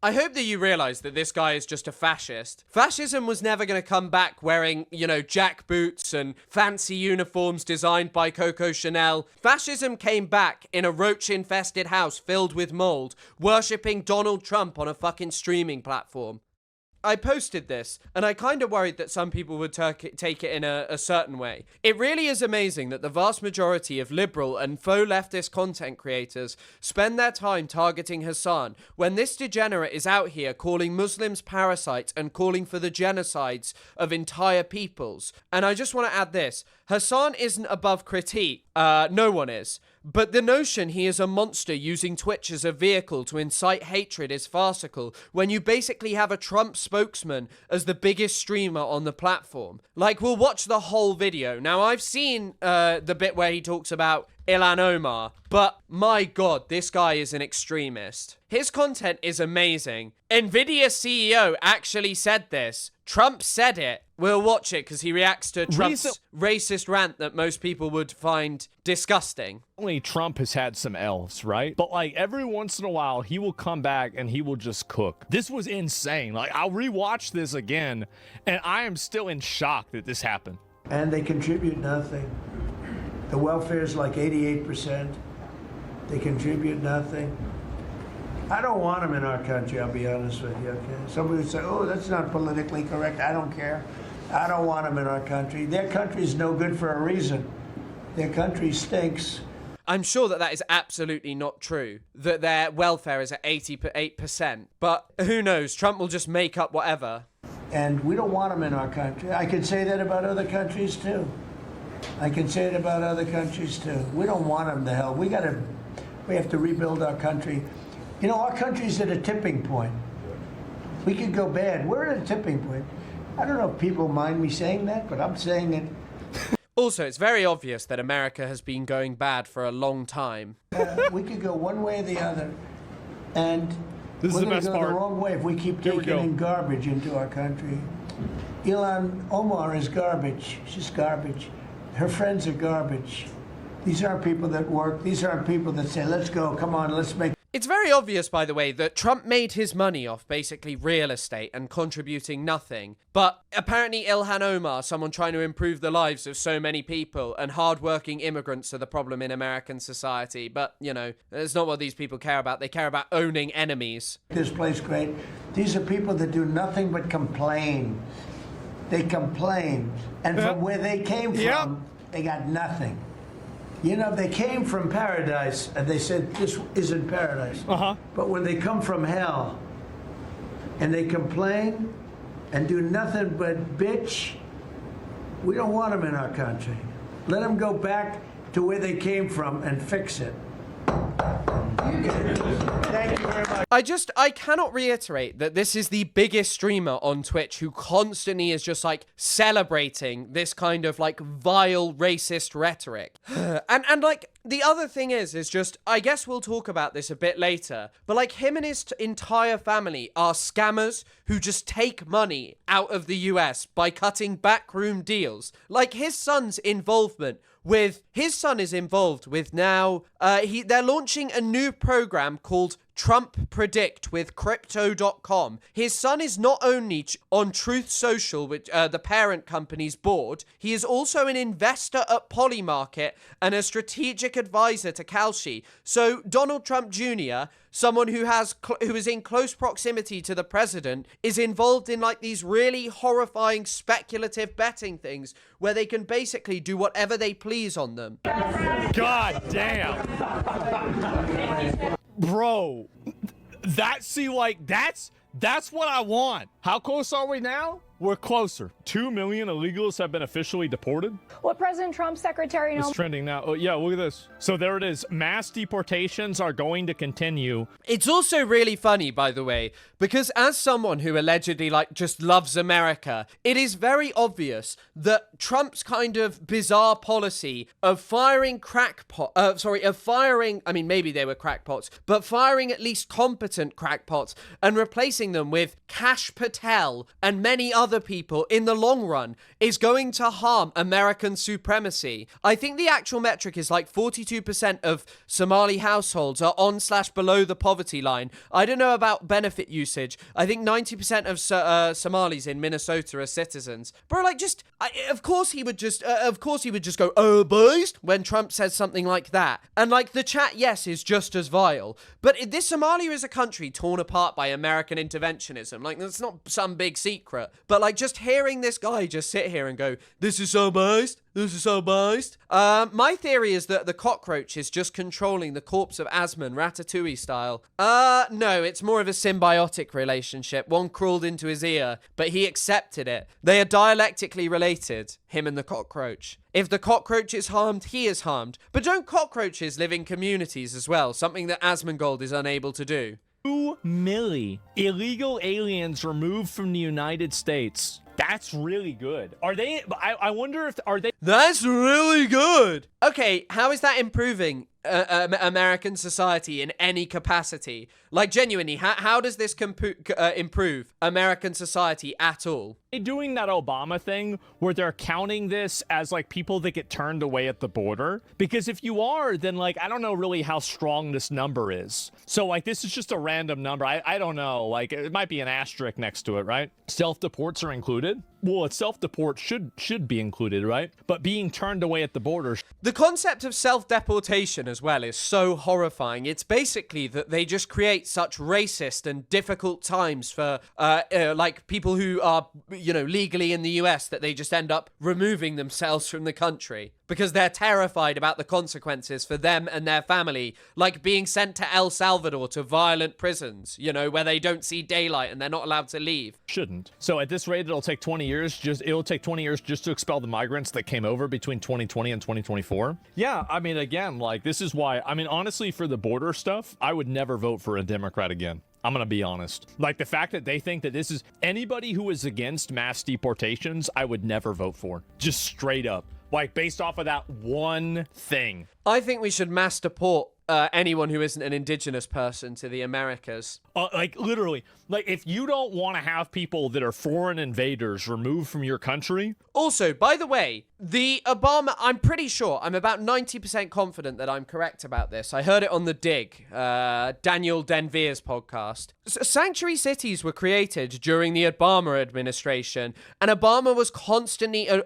I hope that you realize that this guy is just a fascist. Fascism was never going to come back wearing, jack boots and fancy uniforms designed by Coco Chanel. Fascism came back in a roach-infested house filled with mold, worshipping Donald Trump on a fucking streaming platform. I posted this, and I kind of worried that some people would take it in a certain way. It really is amazing that the vast majority of liberal and faux leftist content creators spend their time targeting Hassan, when this degenerate is out here calling Muslims parasites and calling for the genocides of entire peoples. And I just want to add this. Hassan isn't above critique. No one is. But the notion he is a monster using Twitch as a vehicle to incite hatred is farcical when you basically have a Trump spokesman as the biggest streamer on the platform. Like, we'll watch the whole video. Now, I've seen the bit where he talks about Ilhan Omar, but my god, this guy is an extremist. His content is amazing. Nvidia's CEO actually said this. Trump said it. We'll watch it because he reacts to Trump's racist rant that most people would find disgusting. Only Trump has had some L's, right? But like every once in a while, he will come back and he will just cook. This was insane. Like, I'll rewatch this again, and I am still in shock that this happened. And they contribute nothing. The welfare is like 88%. They contribute nothing. I don't want them in our country, I'll be honest with you, okay? Somebody would say, oh, that's not politically correct. I don't care. I don't want them in our country. Their country's no good for a reason. Their country stinks. I'm sure that is absolutely not true, that their welfare is at 88%. But who knows? Trump will just make up whatever. And we don't want them in our country. I could say that about other countries, too. I can say it about other countries, too. We don't want them to hell. We have to rebuild our country. You know, our country's at a tipping point. We could go bad. We're at a tipping point. I don't know if people mind me saying that, but I'm saying it. Also, it's very obvious that America has been going bad for a long time. We could go one way or the other, and this we're is going to go part. the wrong way if we keep taking in garbage into our country. Ilhan Omar is garbage. She's garbage. Her friends are garbage. These aren't people that work. These aren't people that say, let's go, come on, let's make... It's very obvious, by the way, that Trump made his money off basically real estate and contributing nothing. But apparently Ilhan Omar, someone trying to improve the lives of so many people, and hardworking immigrants are the problem in American society. But, it's not what these people care about. They care about owning enemies. This place great. These are people that do nothing but complain. They complain. And from where they came from, they got nothing. You know, they came from paradise, and they said, this isn't paradise. But when they come from hell, and they complain, and do nothing but bitch, we don't want them in our country. Let them go back to where they came from and fix it. Thank you very much. I cannot reiterate that this is the biggest streamer on Twitch who constantly is just like celebrating this kind of like vile racist rhetoric. and like the other thing is just, I guess we'll talk about this a bit later, but like him and his entire family are scammers who just take money out of the US by cutting backroom deals. Like his son's involvement his son is involved with now, they're launching a new program called Trump Predict with Crypto.com. His son is not only on Truth Social, which the parent company's board, he is also an investor at Polymarket and a strategic advisor to Kalshi. So Donald Trump Jr., someone who is in close proximity to the president, is involved in like these really horrifying speculative betting things where they can basically do whatever they please on them. God damn. Bro, that's what I want. How close are we now? We're closer. 2 million illegals have been officially deported. What President Trump's secretary... It's trending now. Oh, yeah, look at this. So there it is. Mass deportations are going to continue. It's also really funny, by the way, because as someone who allegedly, like, just loves America, it is very obvious that Trump's kind of bizarre policy of firing maybe they were crackpots, but firing at least competent crackpots and replacing them with Kash Patel and many other other people in the long run is going to harm American supremacy. I think the actual metric is like 42% of Somali households are on/below the poverty line. I don't know about benefit usage. I think 90% of Somalis in Minnesota are citizens. Bro, like, of course he would just go, oh, boys, when Trump says something like that. And like, the chat, yes, is just as vile. But this Somalia is a country torn apart by American interventionism. Like, that's not some big secret. But like, just hearing this guy just sit here and go, this is so biased. This is so biased. My theory is that the cockroach is just controlling the corpse of Asmon, Ratatouille style. No, it's more of a symbiotic relationship. One crawled into his ear, but he accepted it. They are dialectically related, him and the cockroach. If the cockroach is harmed, he is harmed. But don't cockroaches live in communities as well? Something that Asmongold is unable to do. 2 million illegal aliens removed from the United States. That's really good. Are they? I wonder if are they? That's really good. Okay, how is that improving American society in any capacity? Like, genuinely, how does this improve American society at all? They doing that Obama thing where they're counting this as like people that get turned away at the border? Because if you are, then like, I don't know really how strong this number is. So like, this is just a random number. I don't know. Like, it might be an asterisk next to it, right? Self-deports are included. Well, a self-deport should be included, right? But being turned away at the border. The concept of self-deportation as well is so horrifying. It's basically that they just create such racist and difficult times for like people who are, you know, legally in the US, that they just end up removing themselves from the country because they're terrified about the consequences for them and their family, like being sent to El Salvador to violent prisons, you know, where they don't see daylight and they're not allowed to leave. Shouldn't. So at this rate, it'll take 20 years. It'll take 20 years just to expel the migrants that came over between 2020 and 2024. Yeah, I mean, again, like, this is why, I mean, honestly, for the border stuff, I would never vote for a Democrat again. I'm gonna be honest. Like, the fact that they think that this is anybody who is against mass deportations, I would never vote for. Just straight up. Like, based off of that one thing. I think we should mass deport anyone who isn't an indigenous person to the Americas. Like, literally, like, if you don't want to have people that are foreign invaders removed from your country. Also, by the way, the Obama, I'm pretty sure, I'm about 90% confident that I'm correct about this. I heard it on The Dig, Daniel Denvere's podcast. Sanctuary cities were created during the Obama administration, and Obama was constantly at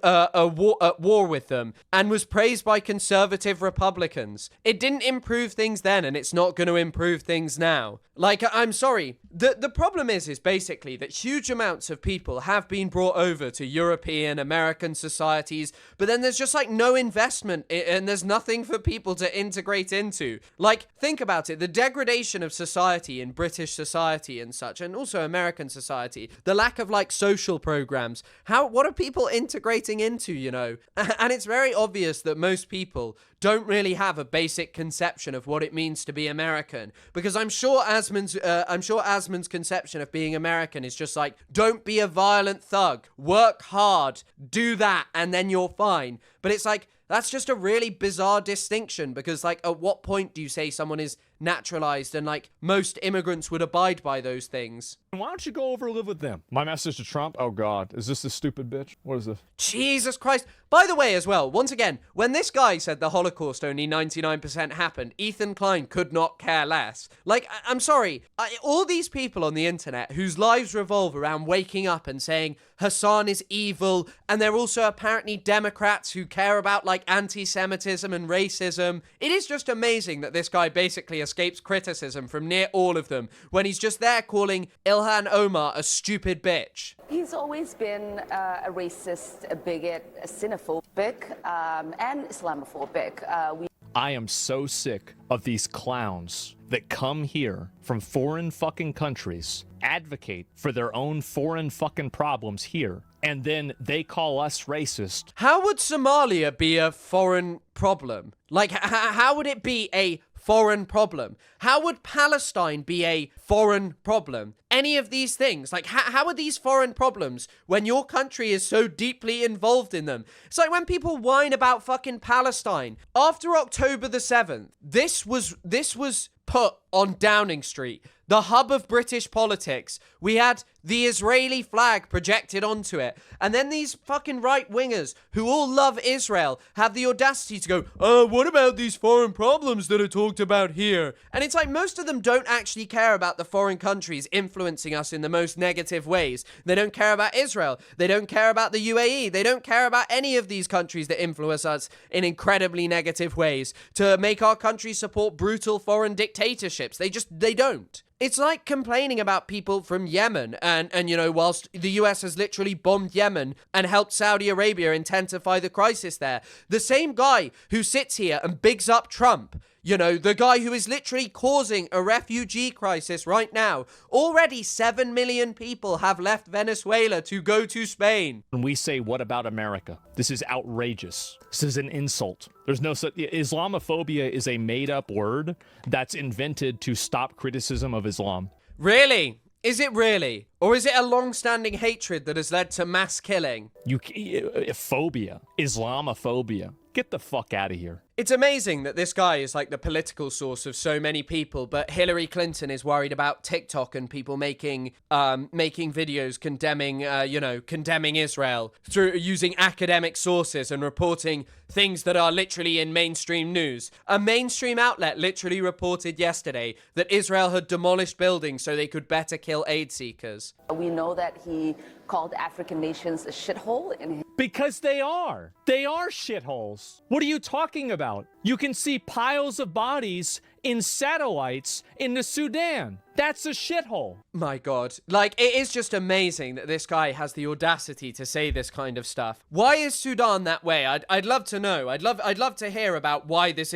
war with them and was praised by conservative Republicans. It didn't improve things then, and it's not going to improve things now. Like, I'm sorry. The problem is basically that huge amounts of people have been brought over to European, American societies, but then there's just like no investment and there's nothing for people to integrate into. Like, think about it. The degradation of society in British society and such, and also American society, the lack of like social programs. What are people integrating into, you know? And it's very obvious that most people don't really have a basic conception of what it means to be American, because I'm sure Asmon's conception of being American is just like, don't be a violent thug, work hard, do that, and then you're fine. But it's like, that's just a really bizarre distinction, because like, at what point do you say someone is naturalized, and like most immigrants would abide by those things? Why don't you go over and live with them? My message to Trump, oh God, is this stupid bitch? What is this? Jesus Christ. By the way, as well, once again, when this guy said the Holocaust only 99% happened, Ethan Klein could not care less. Like, I'm sorry, all these people on the internet whose lives revolve around waking up and saying Hassan is evil, and they're also apparently Democrats who care about like anti-Semitism and racism. It is just amazing that this guy basically escapes criticism from near all of them when he's just there calling Ilhan Omar a stupid bitch. He's always been a racist, a bigot, a xenophobic, and Islamophobic. I am so sick of these clowns that come here from foreign fucking countries, advocate for their own foreign fucking problems here, and then they call us racist. How would Somalia be a foreign problem? Like, how would it be a foreign problem? How would Palestine be a foreign problem? Any of these things, like, how are these foreign problems when your country is so deeply involved in them? It's like when people whine about fucking Palestine. After October the 7th, this was put on Downing Street, the hub of British politics. We had the Israeli flag projected onto it. And then these fucking right-wingers who all love Israel have the audacity to go, what about these foreign problems that are talked about here? And it's like most of them don't actually care about the foreign countries influencing us in the most negative ways. They don't care about Israel. They don't care about the UAE. They don't care about any of these countries that influence us in incredibly negative ways to make our country support brutal foreign dictatorships. They don't. It's like complaining about people from Yemen and you know, whilst the US has literally bombed Yemen and helped Saudi Arabia intensify the crisis there. The same guy who sits here and bigs up Trump, you know, the guy who is literally causing a refugee crisis right now. Already 7 million people have left Venezuela to go to Spain. And we say, what about America? This is outrageous. This is an insult. There's no such... Islamophobia is a made-up word that's invented to stop criticism of Islam. Really? Is it really? Or is it a long-standing hatred that has led to mass killing? Phobia. Islamophobia. Get the fuck out of here. It's amazing that this guy is like the political source of so many people, but Hillary Clinton is worried about TikTok and people making videos condemning Israel through using academic sources and reporting things that are literally in mainstream news. A mainstream outlet literally reported yesterday that Israel had demolished buildings so they could better kill aid seekers. We know that he called African nations a shithole in his... Because they are. They are shitholes. What are you talking about? You can see piles of bodies in satellites in the Sudan. That's a shithole. My God. Like, it is just amazing that this guy has the audacity to say this kind of stuff. Why is Sudan that way? I'd love to know. I'd love to hear about why that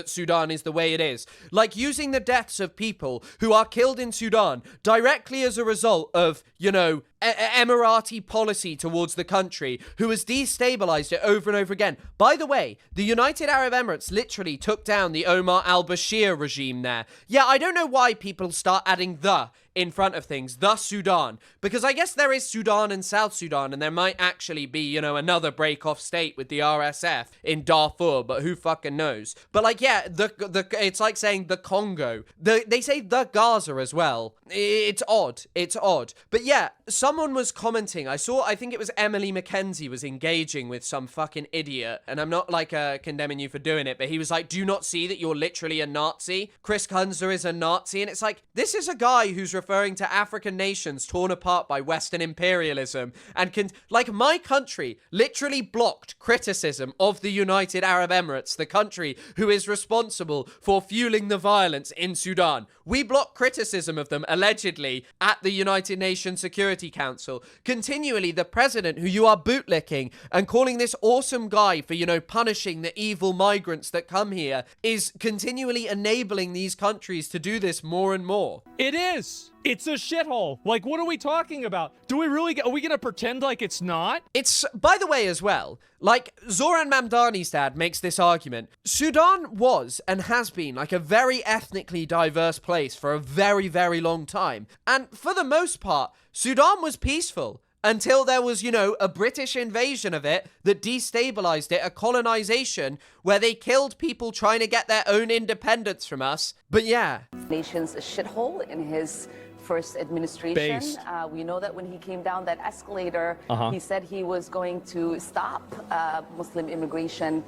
Sudan is the way it is. Like, using the deaths of people who are killed in Sudan directly as a result of, you know, Emirati policy towards the country, who has destabilized it over and over again. By the way, the United Arab Emirates literally took down the Omar al-Bashir regime there. Yeah, I don't know why people start adding the in front of things, the Sudan, because I guess there is Sudan and South Sudan, and there might actually be, you know, another break-off state with the RSF in Darfur, but who fucking knows? But like, yeah, it's like saying the Congo. They say the Gaza as well. It's odd. It's odd. But yeah, someone was commenting. I think it was Emily McKenzie was engaging with some fucking idiot, and I'm not like condemning you for doing it, but he was like, do you not see that you're literally a Nazi? Chris Kunzer is a Nazi, and it's like, this is a guy who's referring to African nations torn apart by Western imperialism, and like, my country literally blocked criticism of the United Arab Emirates, the country who is responsible for fueling the violence in Sudan. We blocked criticism of them, allegedly, at the United Nations Security Council. Continually, the president, who you are bootlicking and calling this awesome guy for, you know, punishing the evil migrants that come here, is continually enabling these countries to do this more and more. It is. It's a shithole. Like, what are we talking about? Are we going to pretend like it's not? It's, by the way, as well, like, Zoran Mamdani's dad makes this argument. Sudan was and has been like a very ethnically diverse place for a very, very long time. And for the most part, Sudan was peaceful. Until there was, you know, a British invasion of it that destabilized it, a colonization where they killed people trying to get their own independence from us. But yeah. Nations a shithole in his first administration. We know that when he came down that escalator, he said he was going to stop Muslim immigration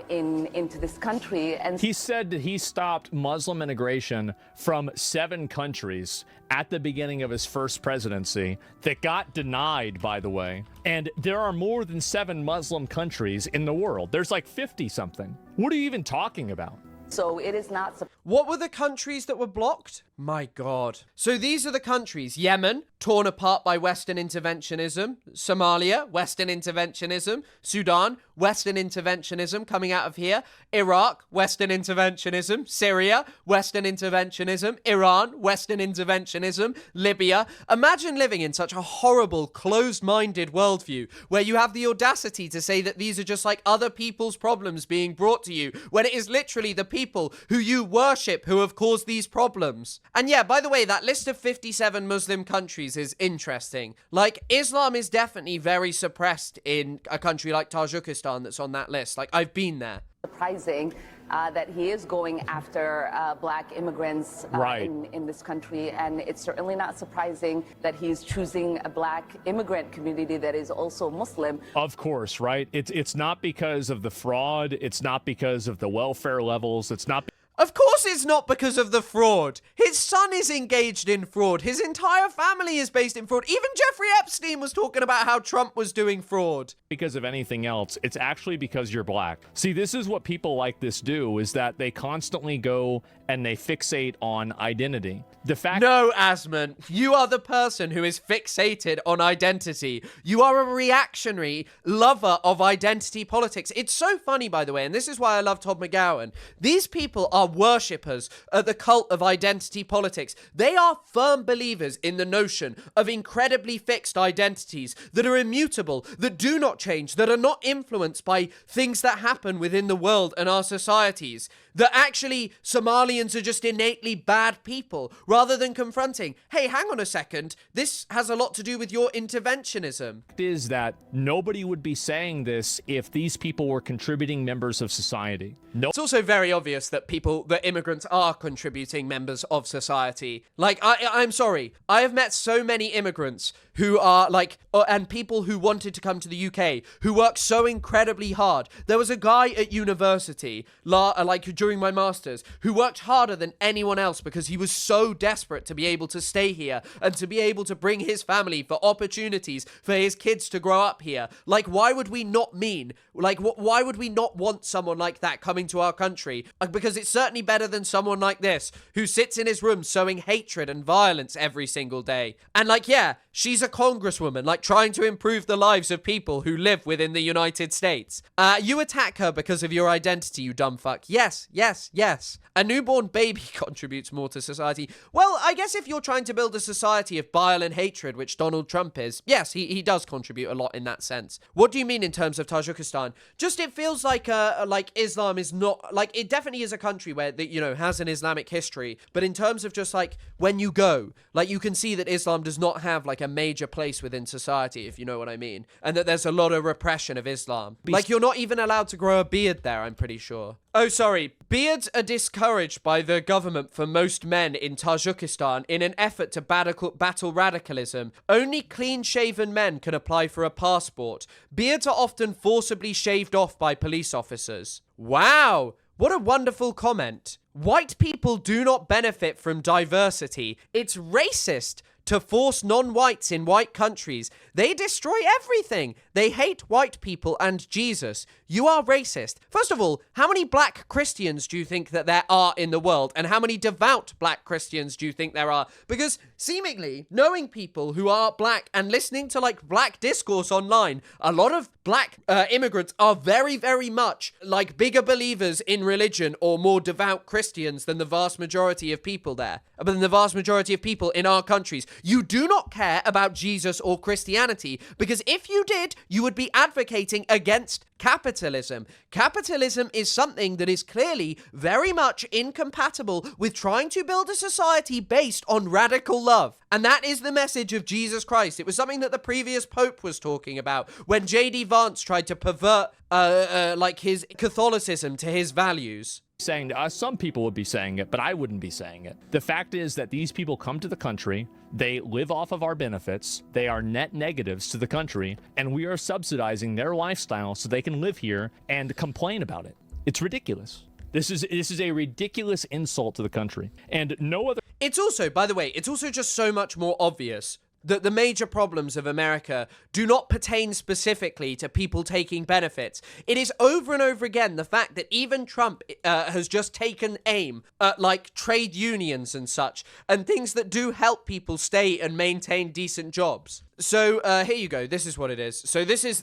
into this country. And he said that he stopped Muslim immigration from 7 countries at the beginning of his first presidency that got denied, by the way. And there are more than 7 Muslim countries in the world. There's like 50 something. What are you even talking about? So it is not... What were the countries that were blocked? My God. So these are the countries. Yemen, torn apart by Western interventionism. Somalia, Western interventionism. Sudan, Western interventionism coming out of here. Iraq, Western interventionism. Syria, Western interventionism. Iran, Western interventionism. Libya. Imagine living in such a horrible, closed-minded worldview where you have the audacity to say that these are just like other people's problems being brought to you, when it is literally the people who you worship who have caused these problems. And yeah, by the way, that list of 57 Muslim countries is interesting. Like, Islam is definitely very suppressed in a country like Tajikistan that's on that list. Like, I've been there. Surprising that he is going after black immigrants in this country. And it's certainly not surprising that he's choosing a black immigrant community that is also Muslim. Of course, right? It's not because of the fraud. It's not because of the welfare levels. It's not. Of course it's not because of the fraud. His son is engaged in fraud. His entire family is based in fraud. Even Jeffrey Epstein was talking about how Trump was doing fraud. Because of anything else. It's actually because you're black. See, this is what people like this do, is that they constantly go and they fixate on identity. The fact— No, Asmon, you are the person who is fixated on identity. You are a reactionary lover of identity politics. It's so funny, by the way, and this is why I love Todd McGowan. These people are worshippers of the cult of identity politics. They are firm believers in the notion of incredibly fixed identities that are immutable, that do not change, that are not influenced by things that happen within the world and our societies. That actually Somalians are just innately bad people, rather than confronting, hey, hang on a second, this has a lot to do with your interventionism. Is that nobody would be saying this if these people were contributing members of society. No. It's also very obvious that immigrants are contributing members of society. Like, I'm sorry, I have met so many immigrants who are and people who wanted to come to the UK, who work so incredibly hard. There was a guy at university, during my masters, who worked harder than anyone else because he was so desperate to be able to stay here and to be able to bring his family for opportunities for his kids to grow up here. Like, why would we not why would we not want someone like that coming to our country? Because it's certainly better than someone like this who sits in his room sowing hatred and violence every single day. And she's a congresswoman, trying to improve the lives of people who live within the United States. You attack her because of your identity, you dumb fuck. Yes. A newborn baby contributes more to society. Well, I guess if you're trying to build a society of bile and hatred, which Donald Trump is, yes, he does contribute a lot in that sense. What do you mean in terms of Tajikistan? Just it feels like Islam is not, it definitely is a country where, has an Islamic history, but in terms of just when you go, you can see that Islam does not have a major place within society, if you know what I mean, and that there's a lot of repression of Islam. You're not even allowed to grow a beard there, I'm pretty sure. Oh, sorry. Beards are discouraged by the government for most men in Tajikistan in an effort to battle radicalism. Only clean-shaven men can apply for a passport. Beards are often forcibly shaved off by police officers. Wow! What a wonderful comment. White people do not benefit from diversity. It's racist to force non-whites in white countries. They destroy everything. They hate white people and Jesus. You are racist. First of all, how many black Christians do you think that there are in the world? And how many devout black Christians do you think there are? Because seemingly, knowing people who are black and listening to black discourse online, a lot of black immigrants are very, very much bigger believers in religion or more devout Christians than the vast majority of people there. Than the vast majority of people in our countries. You do not care about Jesus or Christianity, because if you did, you would be advocating against capitalism. Capitalism is something that is clearly very much incompatible with trying to build a society based on radical love. And that is the message of Jesus Christ. It was something that the previous Pope was talking about when J.D. Vance tried to pervert his Catholicism to his values. Saying to us, some people would be saying it, but I wouldn't be saying it. The fact is that these people come to the country, they live off of our benefits, they are net negatives to the country, and we are subsidizing their lifestyle so they can live here and complain about it. It's ridiculous. This is a ridiculous insult to the country. And no other... It's also, by the way, it's also just so much more obvious that the major problems of America do not pertain specifically to people taking benefits. It is over and over again the fact that even Trump has just taken aim at trade unions and such, and things that do help people stay and maintain decent jobs. So here you go. This is what it is. So this is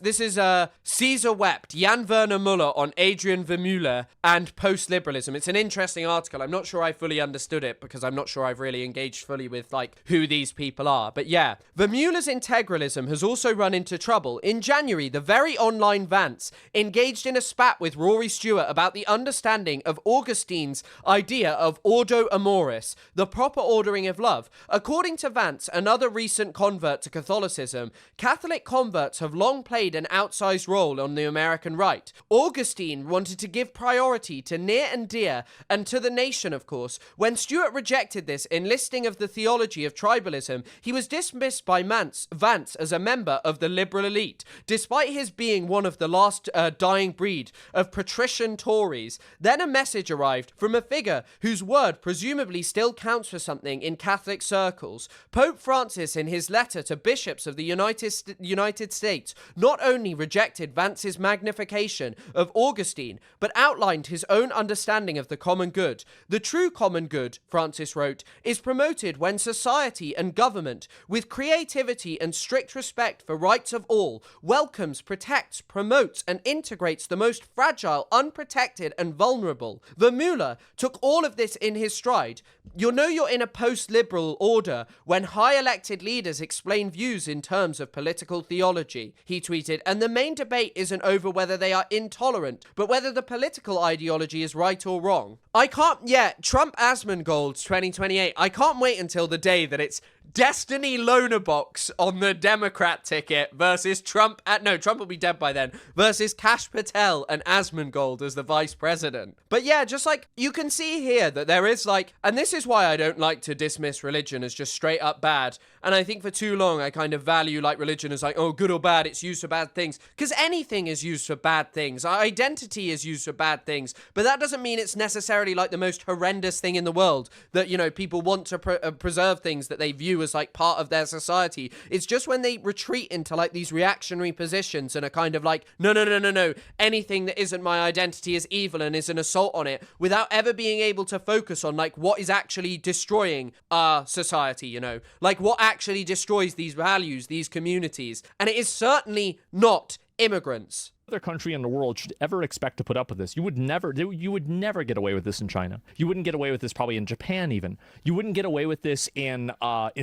Caesar Wept, Jan Werner Müller on Adrian Vermeulen and post-liberalism. It's an interesting article. I'm not sure I fully understood it because I'm not sure I've really engaged fully with who these people are. But yeah, Vermeulen's integralism has also run into trouble. In January, the very online Vance engaged in a spat with Rory Stewart about the understanding of Augustine's idea of ordo amoris, the proper ordering of love. According to Vance, another recent convert to Catholicism, Catholicism, Catholic converts have long played an outsized role on the American right. Augustine wanted to give priority to near and dear, and to the nation, of course. When Stuart rejected this enlisting of the theology of tribalism, he was dismissed by Vance as a member of the liberal elite, despite his being one of the last dying breed of patrician Tories. Then a message arrived from a figure whose word presumably still counts for something in Catholic circles. Pope Francis, in his letter to bishops of the United States, not only rejected Vance's magnification of Augustine, but outlined his own understanding of the common good. The true common good, Francis wrote, is promoted when society and government, with creativity and strict respect for rights of all, welcomes, protects, promotes, and integrates the most fragile, unprotected, and vulnerable. Vermeulen took all of this in his stride. You'll know you're in a post-liberal order when high elected leaders explain views in terms of political theology, he tweeted, and the main debate isn't over whether they are intolerant, but whether the political ideology is right or wrong. Trump Asmongold 2028, I can't wait until the day that it's Destiny Loaner Box on the Democrat ticket versus Trump will be dead by then, versus Kash Patel and Asmongold as the vice president. But yeah, just like, you can see here that there is like, and this is why I don't like to dismiss religion as just straight up bad, and I think for too long I kind of value like religion as like, oh, good or bad, it's used for bad things, because anything is used for bad things. Our identity is used for bad things, but that doesn't mean it's necessarily like the most horrendous thing in the world, that, you know, people want to preserve things that they view as like part of their society. It's just when they retreat into like these reactionary positions and are kind of like, no, anything that isn't my identity is evil and is an assault on it, without ever being able to focus on like what is actually destroying our society, you know, like what actually destroys these values, these communities. And it is certainly not immigrants. Other country in the world should ever expect to put up with this. You would never get away with this in China. You wouldn't get away with this probably in Japan even. You wouldn't get away with this in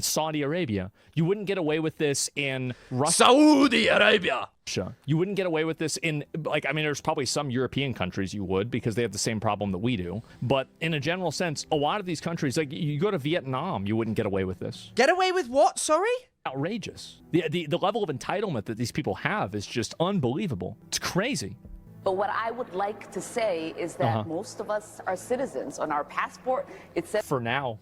Saudi Arabia. You wouldn't get away with this in Russia. Saudi Arabia! You wouldn't get away with this in, like, I mean, there's probably some European countries you would, because they have the same problem that we do. But in a general sense, a lot of these countries, like you go to Vietnam, you wouldn't get away with this. Get away with what, sorry? Outrageous. The level of entitlement that these people have is just unbelievable. It's crazy. But what I would like to say is that most of us are citizens. On our passport, it says, for now,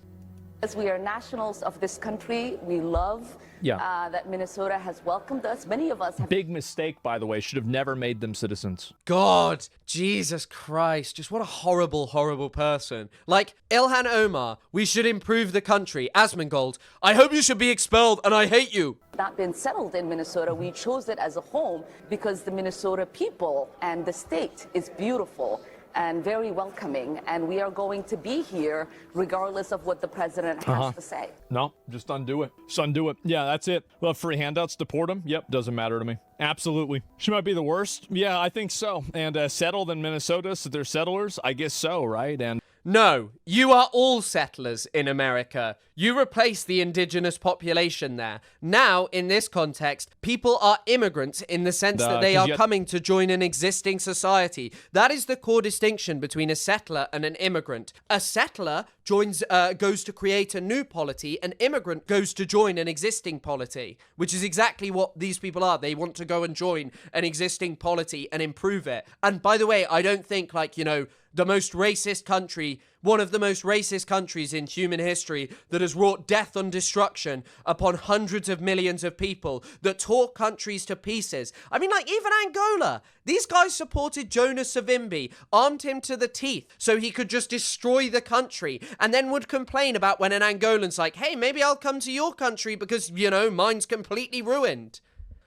as we are nationals of this country, we love that Minnesota has welcomed us. Many of us have... Big mistake, by the way. Should have never made them citizens. God, Jesus Christ. Just what a horrible, horrible person. Like, Ilhan Omar, we should improve the country. Asmongold, I hope you should be expelled and I hate you. Not been settled in Minnesota. We chose it as a home because the Minnesota people and the state is beautiful and very welcoming, and we are going to be here regardless of what the president has to say. No, just undo it. Just undo it. Yeah, that's it. Well, free handouts, deport them. Yep, doesn't matter to me. Absolutely. She might be the worst. Yeah, I think so. And settled in Minnesota, so they're settlers? I guess so, right? And no, you are all settlers in America. You replace the indigenous population there. Now, in this context, people are immigrants in the sense that they are coming to join an existing society. That is the core distinction between a settler and an immigrant. A settler goes to create a new polity. An immigrant goes to join an existing polity, which is exactly what these people are. They want to go and join an existing polity and improve it. And by the way, I don't think, like, you know, the most racist country, one of the most racist countries in human history that has wrought death and destruction upon hundreds of millions of people, that tore countries to pieces. I mean, like, even Angola. These guys supported Jonas Savimbi, armed him to the teeth so he could just destroy the country, and then would complain about when an Angolan's like, hey, maybe I'll come to your country because, you know, mine's completely ruined.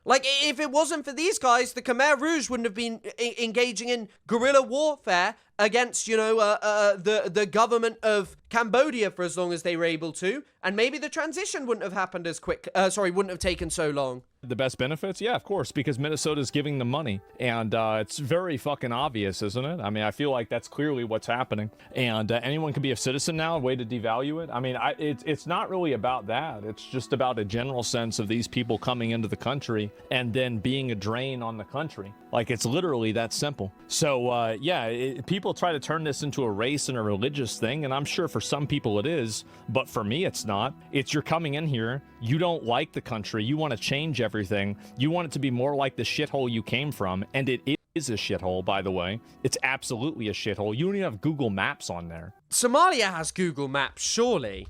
Like, if it wasn't for these guys, the Khmer Rouge wouldn't have been engaging in guerrilla warfare against, you know, the government of Cambodia for as long as they were able to, and maybe the transition wouldn't have happened as quick, wouldn't have taken so long. The best benefits? Yeah, of course, because Minnesota's giving them money, and it's very fucking obvious, isn't it? I mean, I feel like that's clearly what's happening, and anyone can be a citizen now, a way to devalue it. I mean, it's not really about that. It's just about a general sense of these people coming into the country and then being a drain on the country. Like, it's literally that simple. So, people people try to turn this into a race and a religious thing, and I'm sure for some people it is, but for me it's not. It's you're coming in here, you don't like the country, you want to change everything, you want it to be more like the shithole you came from, and it is a shithole, by the way. It's absolutely a shithole. You don't even have Google Maps on there. Somalia has Google Maps, surely.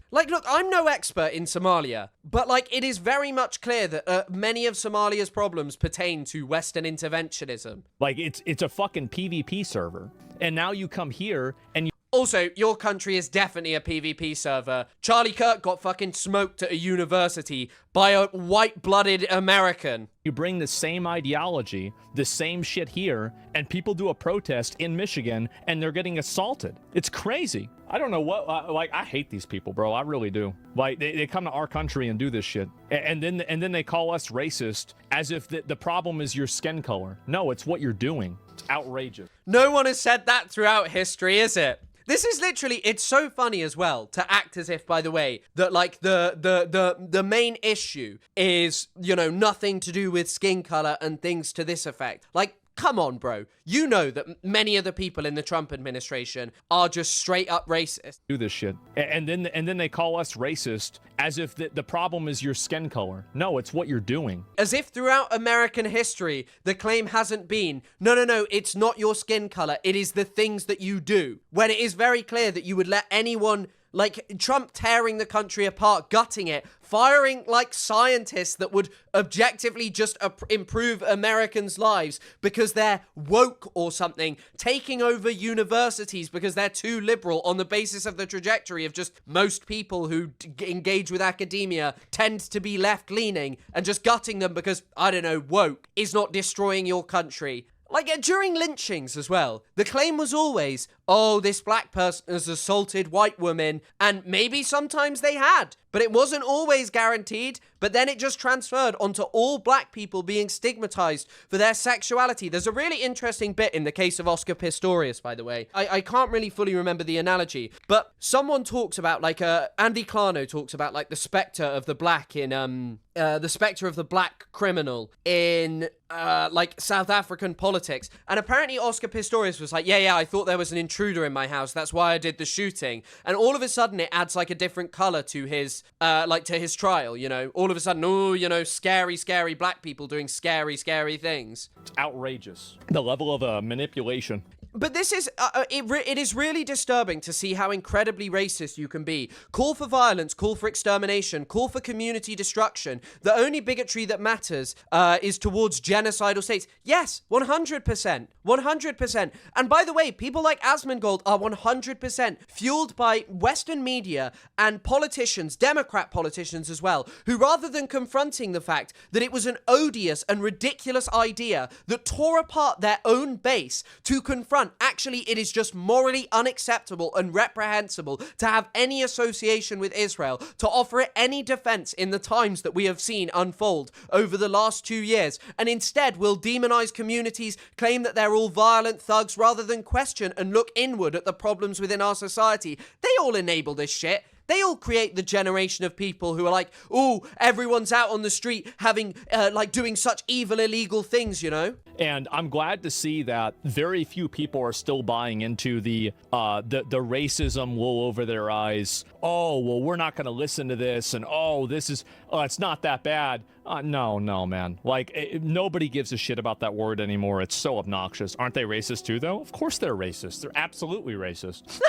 Like, look, I'm no expert in Somalia, but, like, it is very much clear that many of Somalia's problems pertain to Western interventionism. Like, it's a fucking PvP server. And now you come here and you... Also, your country is definitely a PvP server. Charlie Kirk got fucking smoked at a university by a white-blooded American. You bring the same ideology, the same shit here, and people do a protest in Michigan, and they're getting assaulted. It's crazy. I don't know what, like, I hate these people, bro. I really do. Like, they come to our country and do this shit. And then they call us racist as if the problem is your skin color. No, it's what you're doing. It's outrageous. No one has said that throughout history, is it? This is literally, it's so funny as well to act as if, by the way, that like the main issue is, you know, nothing to do with skin color and things to this effect. Like, come on, bro. You know that many of the people in the Trump administration are just straight up racist. Do this shit. And then they call us racist as if the problem is your skin color. No, it's what you're doing. As if throughout American history, the claim hasn't been, no, it's not your skin color. It is the things that you do. When it is very clear that you would let anyone, like Trump tearing the country apart, gutting it, firing like scientists that would objectively just improve Americans' lives because they're woke or something, taking over universities because they're too liberal on the basis of the trajectory of just most people who engage with academia tend to be left-leaning, and just gutting them because, I don't know, woke is not destroying your country. Like, during lynchings as well, the claim was always, oh, this black person has assaulted white women, and maybe sometimes they had, but it wasn't always guaranteed, but then it just transferred onto all black people being stigmatized for their sexuality. There's a really interesting bit in the case of Oscar Pistorius, by the way. I can't really fully remember the analogy, but someone talks about, like, Andy Clarno talks about, like, the specter of the black in, the specter of the black criminal in, like, South African politics. And apparently Oscar Pistorius was like, yeah, I thought there was an intruder in my house. That's why I did the shooting. And all of a sudden it adds, like, a different color to his, like, to his trial, you know? All of a sudden, oh, you know, scary black people doing scary things. It's outrageous. The level of manipulation. But this is, it is really disturbing to see how incredibly racist you can be. Call for violence, call for extermination, call for community destruction. The only bigotry that matters is towards genocidal states. Yes, 100%. 100%. And by the way, people like Asmongold are 100% fueled by Western media and politicians, Democrat politicians as well, who rather than confronting the fact that it was an odious and ridiculous idea that tore apart their own base to confront actually it is just morally unacceptable and reprehensible to have any association with Israel, to offer it any defense in the times that we have seen unfold over the last 2 years, and instead will demonize communities, claim that they're all violent thugs rather than question and look inward at the problems within our society. They all enable this shit. They all create the generation of people who are like, oh, everyone's out on the street having, like, doing such evil, illegal things, you know? And I'm glad to see that very few people are still buying into the racism wool over their eyes. Oh, well, we're not going to listen to this. And, it's not that bad. No, man. Like, nobody gives a shit about that word anymore. It's so obnoxious. Aren't they racist too, though? Of course they're racist. They're absolutely racist.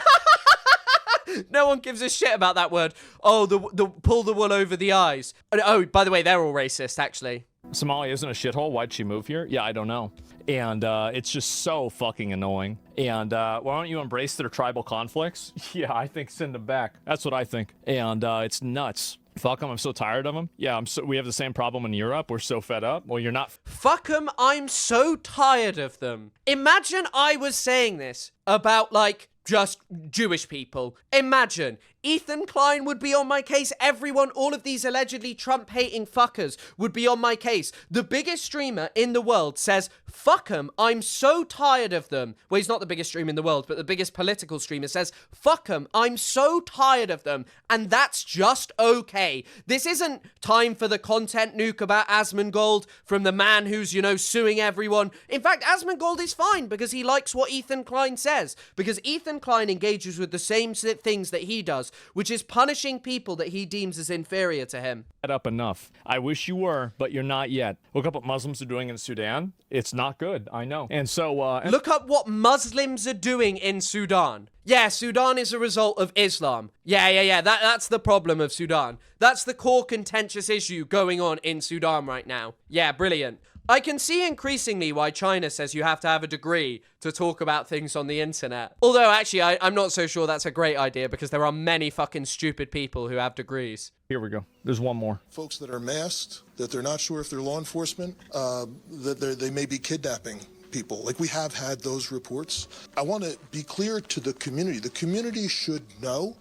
No one gives a shit about that word. Oh, the pull the wool over the eyes. Oh, by the way, they're all racist, actually. Somalia isn't a shithole. Why'd she move here? Yeah, I don't know. And it's just so fucking annoying. And why don't you embrace their tribal conflicts? Yeah, I think send them back. That's what I think. And it's nuts. Fuck them, I'm so tired of them. Yeah, we have the same problem in Europe. We're so fed up. Well, you're not. Fuck them, I'm so tired of them. Imagine I was saying this about, like, just Jewish people. Imagine Ethan Klein would be on my case. Everyone, all of these allegedly Trump-hating fuckers would be on my case. The biggest streamer in the world says, fuck them, I'm so tired of them. Well, he's not the biggest streamer in the world, but the biggest political streamer says, fuck them, I'm so tired of them. And that's just okay. This isn't time for the content nuke about Asmongold from the man who's, you know, suing everyone. In fact, Asmongold is fine because he likes what Ethan Klein says. Because Ethan Klein engages with the same things that he does, which is punishing people that he deems as inferior to him. Up enough. I wish you were, but you're not yet. Look up what Muslims are doing in Sudan. It's not good. I know. And so, look up what Muslims are doing in Sudan. Yeah, Sudan is a result of Islam. Yeah. That's the problem of Sudan. That's the core contentious issue going on in Sudan right now. Yeah, brilliant. I can see increasingly why China says you have to have a degree to talk about things on the internet. Although, actually, I'm not so sure that's a great idea because there are many fucking stupid people who have degrees. Here we go. There's one more. Folks that are masked, that they're not sure if they're law enforcement, that they may be kidnapping people. Like, we have had those reports. I want to be clear to the community. The community should know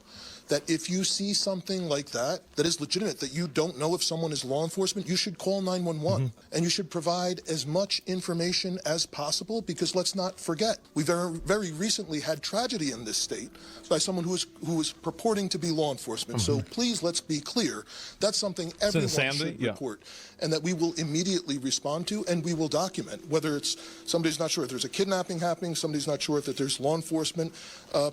that if you see something like that is legitimate, that you don't know if someone is law enforcement, you should call 911. And you should provide as much information as possible, because let's not forget, we very recently had tragedy in this state by someone who was purporting to be law enforcement. So please, let's be clear. That's something everyone should report, and that we will immediately respond to, and we will document, whether it's somebody's not sure if there's a kidnapping happening, somebody's not sure if there's law enforcement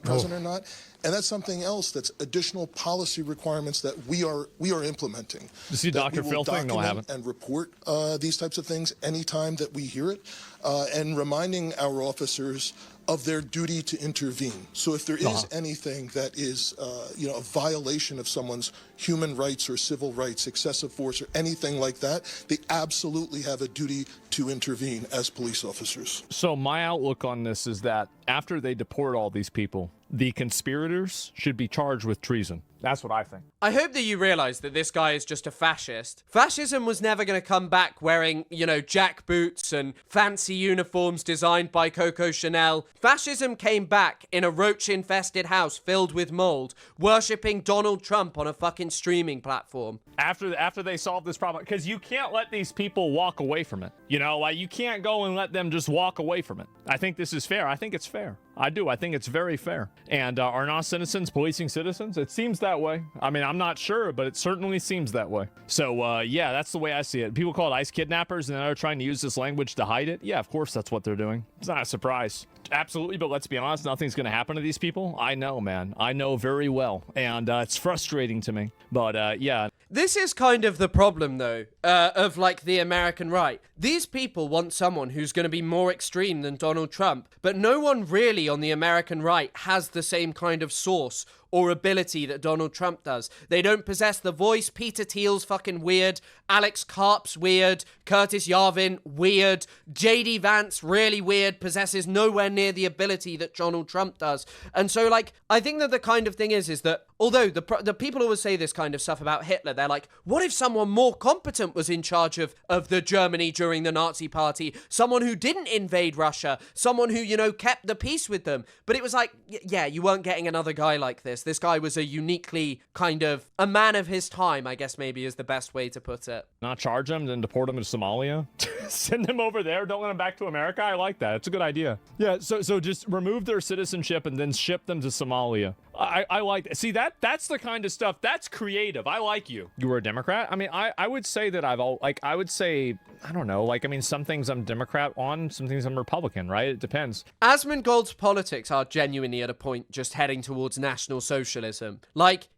present or not. And that's something else, that's additional policy requirements that we are implementing. You see Dr. Phil thing? No, I haven't. And report these types of things anytime that we hear it, and reminding our officers of their duty to intervene. So if there is anything that is, a violation of someone's human rights or civil rights, excessive force or anything like that, they absolutely have a duty to intervene as police officers. So my outlook on this is that after they deport all these people, the conspirators should be charged with treason. That's what I think. I hope that you realize that this guy is just a fascist. Fascism was never going to come back wearing, jack boots and fancy uniforms designed by Coco Chanel. Fascism came back in a roach-infested house filled with mold, worshipping Donald Trump on a fucking streaming platform. After they solve this problem, because you can't let these people walk away from it. You can't go and let them just walk away from it. I think this is fair. I think it's fair. I do. I think it's very fair. And are non-citizens policing citizens? It seems that way. I mean, I'm not sure, but it certainly seems that way. So, yeah, that's the way I see it. People call it ICE kidnappers, and they're trying to use this language to hide it. Yeah, of course that's what they're doing. It's not a surprise. Absolutely, but let's be honest, nothing's going to happen to these people. I know, man. I know very well, and it's frustrating to me. But, yeah. This is kind of the problem, though, of, the American right. These people want someone who's going to be more extreme than Donald Trump, but no one really on the American right has the same kind of source or ability that Donald Trump does. They don't possess the voice. Peter Thiel's fucking weird. Alex Karp's weird. Curtis Yarvin, weird. J.D. Vance, really weird, possesses nowhere near the ability that Donald Trump does. And so, I think that the kind of thing is that although the people always say this kind of stuff about Hitler, they're like, what if someone more competent was in charge of the Germany during the Nazi Party? Someone who didn't invade Russia? Someone who, kept the peace with them? But it was like, yeah, you weren't getting another guy like this. This guy was a uniquely kind of a man of his time, I guess maybe is the best way to put it. Not charge him, then deport him to Somalia. Send him over there. Don't let him back to America. I like that. It's a good idea. Yeah, so just remove their citizenship and then ship them to Somalia. I like that. See, that's the kind of stuff that's creative. I like you. You were a Democrat? I mean, I would say that I would say, I don't know, some things I'm Democrat on, some things I'm Republican, right? It depends. Asmongold's politics are genuinely at a point just heading towards National Socialism.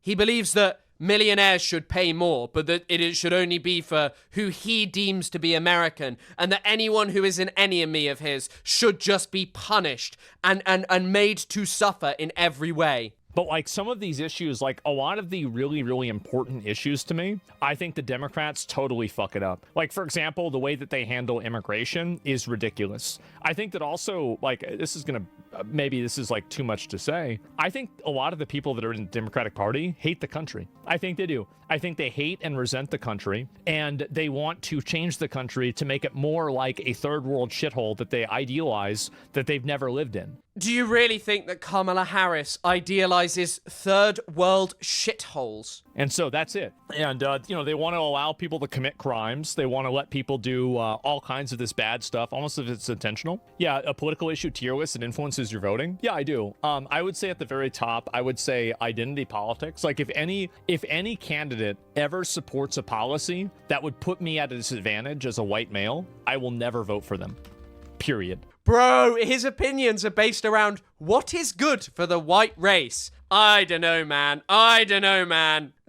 He believes that millionaires should pay more, but that it should only be for who he deems to be American, and that anyone who is an enemy of his should just be punished and made to suffer in every way. But some of these issues, a lot of the really, really important issues to me, I think the Democrats totally fuck it up. For example, the way that they handle immigration is ridiculous. I think that also, this is too much to say. I think a lot of the people that are in the Democratic Party hate the country. I think they do. I think they hate and resent the country, and they want to change the country to make it more like a third world shithole that they idealize that they've never lived in. Do you really think that Kamala Harris idealizes third world shitholes? And so that's it. And, they want to allow people to commit crimes. They want to let people do all kinds of this bad stuff, almost if it's intentional. Yeah, a political issue tier list that influences your voting. Yeah, I do. I would say at the very top, I would say identity politics. Like if any candidate ever supports a policy that would put me at a disadvantage as a white male, I will never vote for them. Period. Bro, his opinions are based around what is good for the white race. I don't know, man.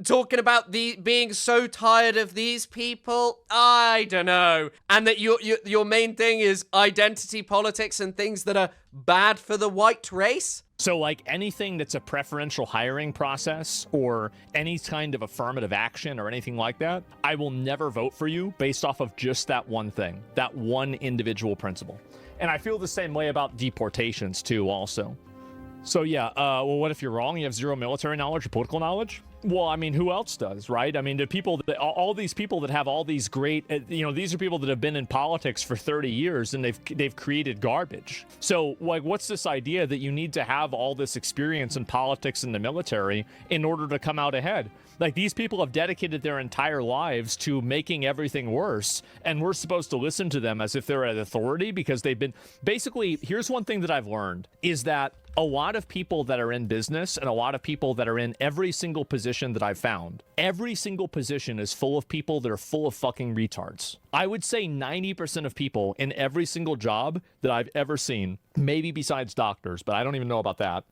Talking about being so tired of these people. I don't know. And that your main thing is identity politics and things that are bad for the white race. So like anything that's a preferential hiring process or any kind of affirmative action or anything like that, I will never vote for you based off of just that one thing, that one individual principle. And I feel the same way about deportations too also. So yeah, well, what if you're wrong? You have zero military knowledge or political knowledge? Well, I mean, who else does, right? I mean, all these people that have all these great, these are people that have been in politics for 30 years and they've created garbage. So, like, what's this idea that you need to have all this experience in politics and the military in order to come out ahead? Like, these people have dedicated their entire lives to making everything worse, and we're supposed to listen to them as if they're an authority because they've been... Basically, here's one thing that I've learned, is that a lot of people that are in business and a lot of people that are in every single position that I've found, every single position is full of people that are full of fucking retards. I would say 90% of people in every single job that I've ever seen, maybe besides doctors, but I don't even know about that,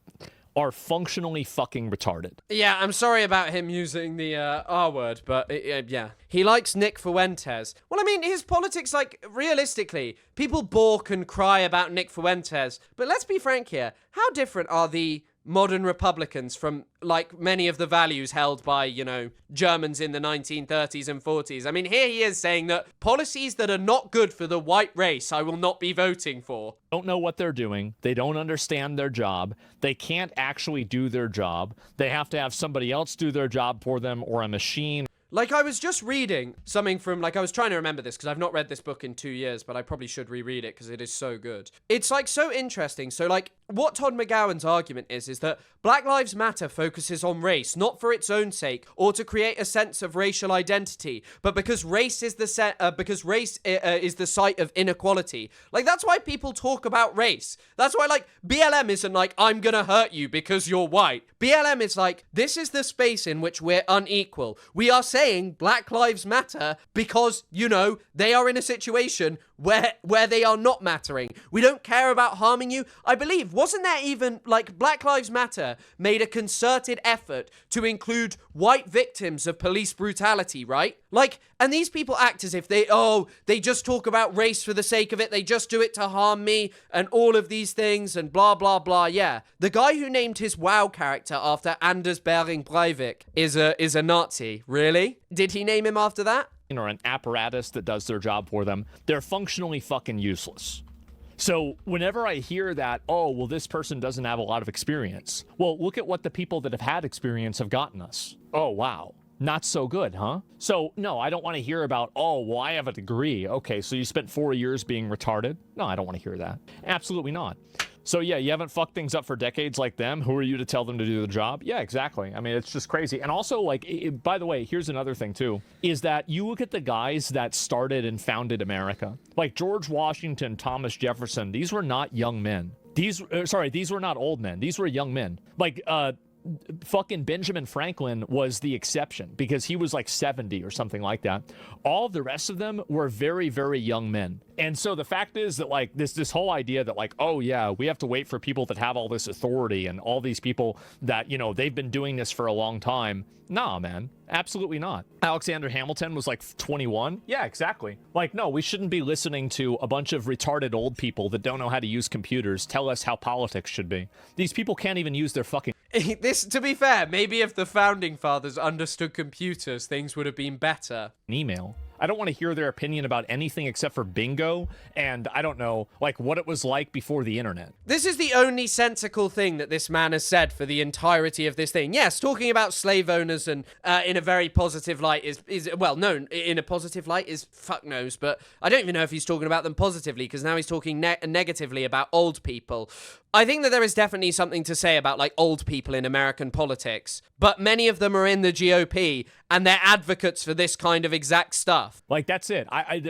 are functionally fucking retarded. Yeah, I'm sorry about him using the R word, but yeah. He likes Nick Fuentes. Well, I mean, his politics, like, realistically, people balk and cry about Nick Fuentes, but let's be frank here. How different are the modern Republicans from, like, many of the values held by, Germans in the 1930s and 40s? I mean, here he is saying that policies that are not good for the white race, I will not be voting for. Don't know what they're doing. They don't understand their job. They can't actually do their job. They have to have somebody else do their job for them or a machine. Like, I was just reading something from, like, I was trying to remember this because I've not read this book in 2 years, but I probably should reread it because it is so good. It's, like, so interesting. So, like, what Todd McGowan's argument is that Black Lives Matter focuses on race, not for its own sake or to create a sense of racial identity, but because race is the site of inequality. Like, that's why people talk about race. That's why, like, BLM isn't like, I'm gonna hurt you because you're white. BLM is like, this is the space in which we're unequal. We are saying Black Lives Matter because, they are in a situation where they are not mattering. We don't care about harming you. I believe, wasn't there even, like, Black Lives Matter made a concerted effort to include white victims of police brutality, right? Like, and these people act as if they just talk about race for the sake of it. They just do it to harm me and all of these things and blah, blah, blah. Yeah. The guy who named his WoW character after Anders Behring Breivik is a Nazi. Really? Did he name him after that? Or an apparatus that does their job for them, they're functionally fucking useless. So whenever I hear that, this person doesn't have a lot of experience. Well, look at what the people that have had experience have gotten us. Oh, wow. Not so good, huh? So, no, I don't want to hear about, I have a degree. Okay, so you spent 4 years being retarded? No, I don't want to hear that. Absolutely not. So yeah, you haven't fucked things up for decades like them. Who are you to tell them to do the job? Yeah, exactly. I mean, it's just crazy. And also, like, by the way, here's another thing too, is that you look at the guys that started and founded America, like George Washington, Thomas Jefferson. These were not young men. These were not old men. These were young men. Like, fucking Benjamin Franklin was the exception because he was like 70 or something like that. All the rest of them were very, very young men. And so the fact is that, like, this whole idea that, like, we have to wait for people that have all this authority and all these people that, they've been doing this for a long time. Nah, man. Absolutely not. Alexander Hamilton was like 21. Yeah, exactly. Like, no, we shouldn't be listening to a bunch of retarded old people that don't know how to use computers tell us how politics should be. These people can't even use their fucking... To be fair, maybe if the founding fathers understood computers, things would have been better. Email. I don't want to hear their opinion about anything except for bingo and, I don't know, like what it was like before the internet. This is the only sensical thing that this man has said for the entirety of this thing. Yes, talking about slave owners and in a very positive light is well, no, in a positive light is fuck knows, but I don't even know if he's talking about them positively, because now he's talking negatively about old people. I think that there is definitely something to say about, like, old people in American politics, but many of them are in the GOP, and they're advocates for this kind of exact stuff. Like, that's it.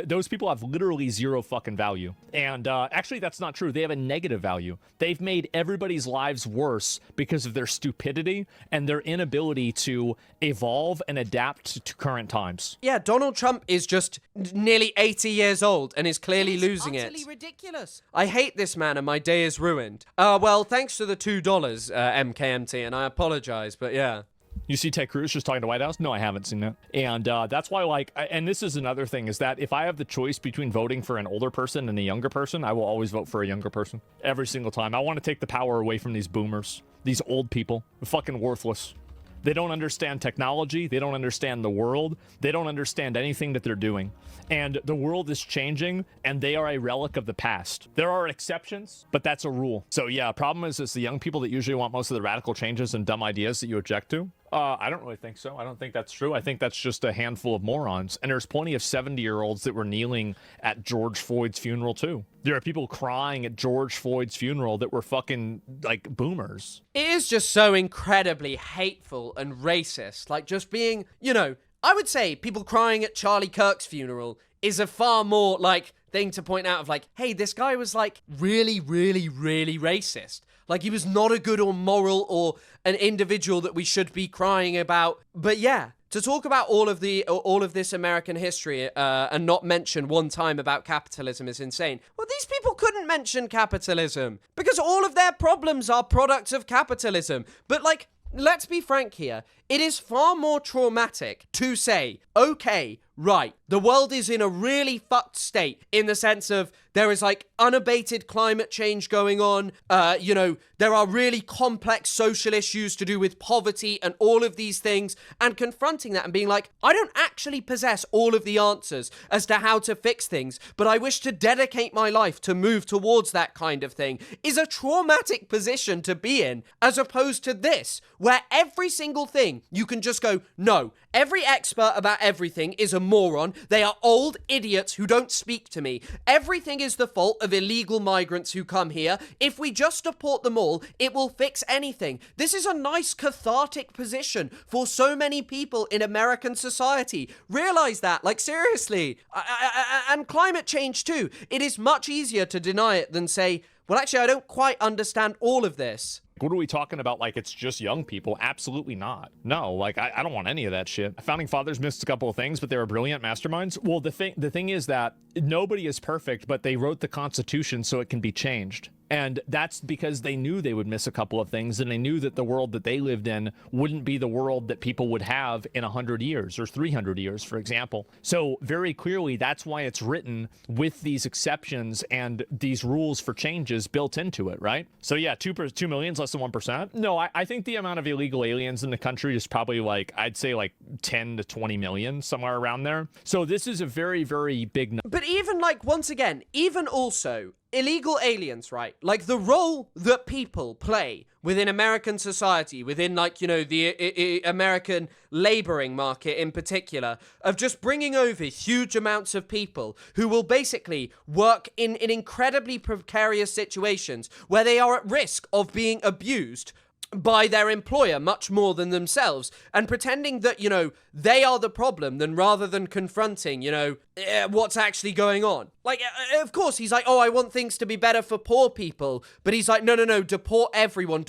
Those people have literally zero fucking value. And actually, that's not true. They have a negative value. They've made everybody's lives worse because of their stupidity and their inability to evolve and adapt to current times. Yeah, Donald Trump is just nearly 80 years old and is clearly losing it. It's utterly ridiculous. I hate this man and my day is ruined. Well, thanks to the $2, MKMT, and I apologize, but yeah. You see Ted Cruz just talking to White House? No, I haven't seen that. And that's why, like, and this is another thing, is that if I have the choice between voting for an older person and a younger person, I will always vote for a younger person. Every single time. I want to take the power away from these boomers. These old people. They're fucking worthless. They don't understand technology. They don't understand the world. They don't understand anything that they're doing. And the world is changing, and they are a relic of the past. There are exceptions, but that's a rule. So yeah, problem is the young people that usually want most of the radical changes and dumb ideas that you object to. I don't really think so. I don't think that's true. I think that's just a handful of morons. And there's plenty of 70-year-olds that were kneeling at George Floyd's funeral too. There are people crying at George Floyd's funeral that were fucking, like, boomers. It is just so incredibly hateful and racist. Like, just being, you know, I would say people crying at Charlie Kirk's funeral is a far more, like, thing to point out of, like, hey, this guy was, like, really, really, really racist. Like, he was not a good or moral or an individual that we should be crying about. But yeah, to talk about all of this American history and not mention one time about capitalism is insane. Well, these people couldn't mention capitalism because all of their problems are products of capitalism. But, like, let's be frank here. It is far more traumatic to say, okay, right, the world is in a really fucked state in the sense of there is, like, unabated climate change going on. You know, there are really complex social issues to do with poverty and all of these things, and confronting that and being like, I don't actually possess all of the answers as to how to fix things, but I wish to dedicate my life to move towards that kind of thing, is a traumatic position to be in, as opposed to this, where every single thing you can just go, no, every expert about everything is a moron. They are old idiots who don't speak to me. Everything is the fault of illegal migrants who come here. If we just deport them all, it will fix anything. This is a nice cathartic position for so many people in American society. Realize that, like, seriously. And climate change too. It is much easier to deny it than say, well, actually, I don't quite understand all of this. What are we talking about? Like, it's just young people? Absolutely not. No, like, I don't want any of that shit. Founding fathers missed a couple of things, but they were brilliant masterminds. Well, the thing is that nobody is perfect, but they wrote the Constitution so it can be changed. And that's because they knew they would miss a couple of things, and they knew that the world that they lived in wouldn't be the world that people would have in 100 years or 300 years, for example. So very clearly, that's why it's written with these exceptions and these rules for changes built into it, right? So yeah, 2 million is less than 1%. No, I think the amount of illegal aliens in the country is probably, like, I'd say like 10 to 20 million, somewhere around there. So this is a very, very big number. But even, like, once again, even also, illegal aliens, right? Like, the role that people play within American society, within, like, you know, the American laboring market in particular, of just bringing over huge amounts of people who will basically work in incredibly precarious situations where they are at risk of being abused by their employer much more than themselves, and pretending that, you know, they are the problem then rather than confronting, you know, what's actually going on. Like, of course, he's like, oh, I want things to be better for poor people. But he's like, no, deport everyone.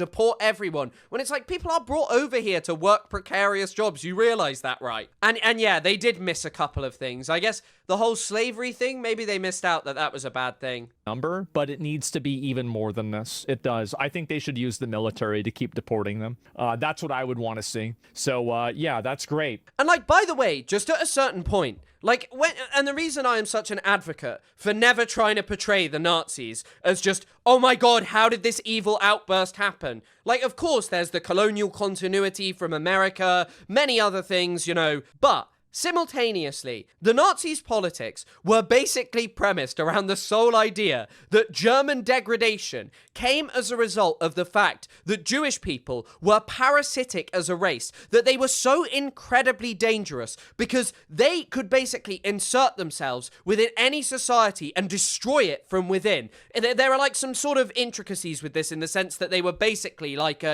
When it's like, people are brought over here to work precarious jobs. You realize that, right? And yeah, they did miss a couple of things. I guess the whole slavery thing, maybe they missed out that was a bad thing. But it needs to be even more than this. It does. I think they should use the military to keep deporting them. That's what I would want to see. So, yeah, that's great. And, like, by the way, just at a certain point, like, and the reason I am such an advocate for never trying to portray the Nazis as just, oh my god, how did this evil outburst happen? Like, of course, there's the colonial continuity from America, many other things, you know, but simultaneously, the Nazis' politics were basically premised around the sole idea that German degradation came as a result of the fact that Jewish people were parasitic as a race, that they were so incredibly dangerous because they could basically insert themselves within any society and destroy it from within. There are like some sort of intricacies with this in the sense that they were basically like,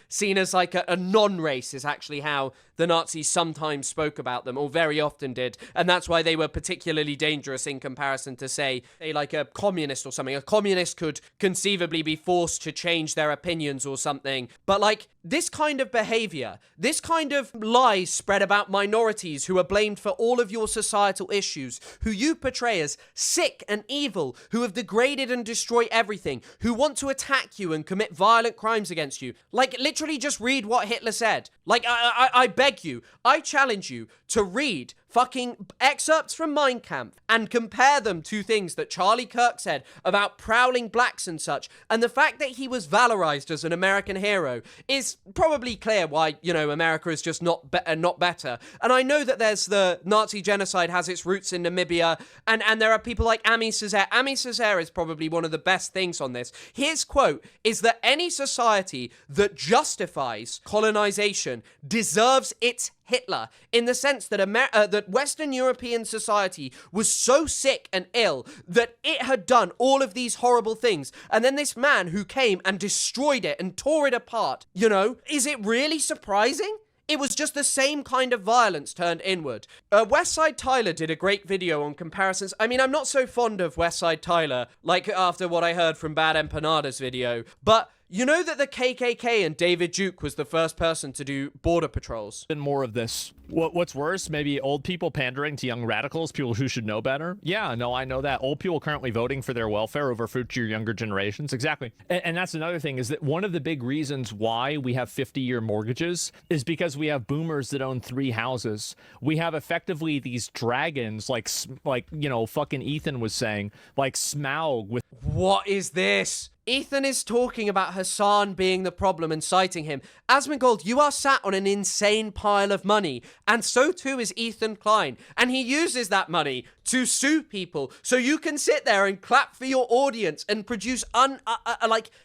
seen as like a non-race is actually how the Nazis sometimes spoke about them, or very often did, and that's why they were particularly dangerous in comparison to, say, like a communist or something. A communist could conceivably be forced to change their opinions or something, but like, this kind of behavior, this kind of lies spread about minorities who are blamed for all of your societal issues, who you portray as sick and evil, who have degraded and destroyed everything, who want to attack you and commit violent crimes against you. Like, literally just read what Hitler said. Like, I beg you, I challenge you to read fucking excerpts from Mein Kampf and compare them to things that Charlie Kirk said about prowling blacks and such, and the fact that he was valorized as an American hero is probably clear why, America is just not better. And I know that there's the Nazi genocide has its roots in Namibia, and there are people like Ami Césaire. Ami Césaire is probably one of the best things on this. His quote is that any society that justifies colonization deserves its Hitler, in the sense that that Western European society was so sick and ill that it had done all of these horrible things, and then this man who came and destroyed it and tore it apart, is it really surprising? It was just the same kind of violence turned inward. Westside Tyler did a great video on comparisons. I mean, I'm not so fond of Westside Tyler, like after what I heard from Bad Empanada's video, but you know that the KKK and David Duke was the first person to do border patrols? And more of this. What's worse, maybe old people pandering to young radicals, people who should know better? Yeah, no, I know that. Old people currently voting for their welfare over future younger generations. Exactly. And that's another thing, is that one of the big reasons why we have 50-year mortgages is because we have boomers that own 3 houses. We have effectively these dragons, like fucking Ethan was saying, like Smaug with... What is this? Ethan is talking about Hassan being the problem and citing him. Asmongold, you are sat on an insane pile of money, and so too is Ethan Klein. And he uses that money to sue people, so you can sit there and clap for your audience and produce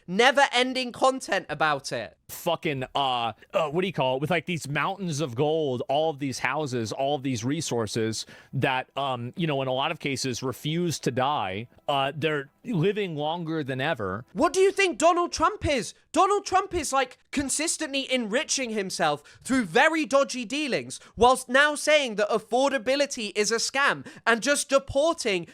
never-ending content about it. Fucking, what do you call it? With like these mountains of gold, all of these houses, all of these resources that, in a lot of cases refuse to die. They're living longer than ever. What do you think Donald Trump is? Donald Trump is like consistently enriching himself through very dodgy dealings, whilst now saying that affordability is a scam and just deporting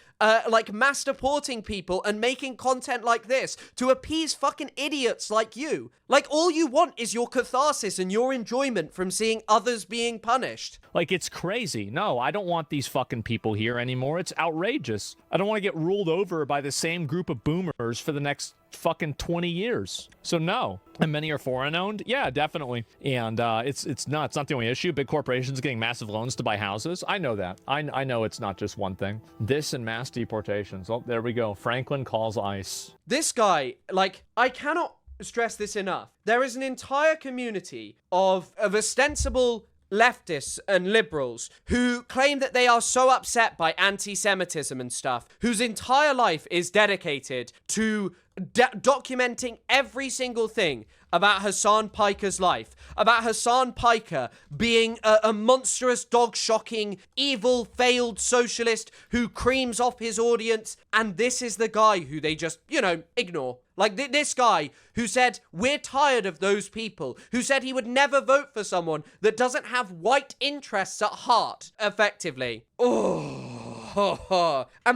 mass deporting people and making content like this to appease fucking idiots like you. Like, all you want is your catharsis and your enjoyment from seeing others being punished. Like, it's crazy. No, I don't want these fucking people here anymore. It's outrageous. I don't want to get ruled over by the same group of boomers for the next fucking 20 years. So no. And many are foreign owned. Yeah, definitely. And it's not the only issue. Big corporations getting massive loans to buy houses. I know that. I know it's not just one thing. This and mass deportations. Oh, there we go. Franklin calls ICE. This guy, I cannot stress this enough. There is an entire community of ostensible leftists and liberals who claim that they are so upset by anti-Semitism and stuff, whose entire life is dedicated to documenting every single thing about Hassan Piker's life, about Hassan Piker being a monstrous, dog-shocking, evil, failed socialist who creams off his audience, and this is the guy who they just, ignore. Like this guy who said, we're tired of those people, who said he would never vote for someone that doesn't have white interests at heart, effectively. And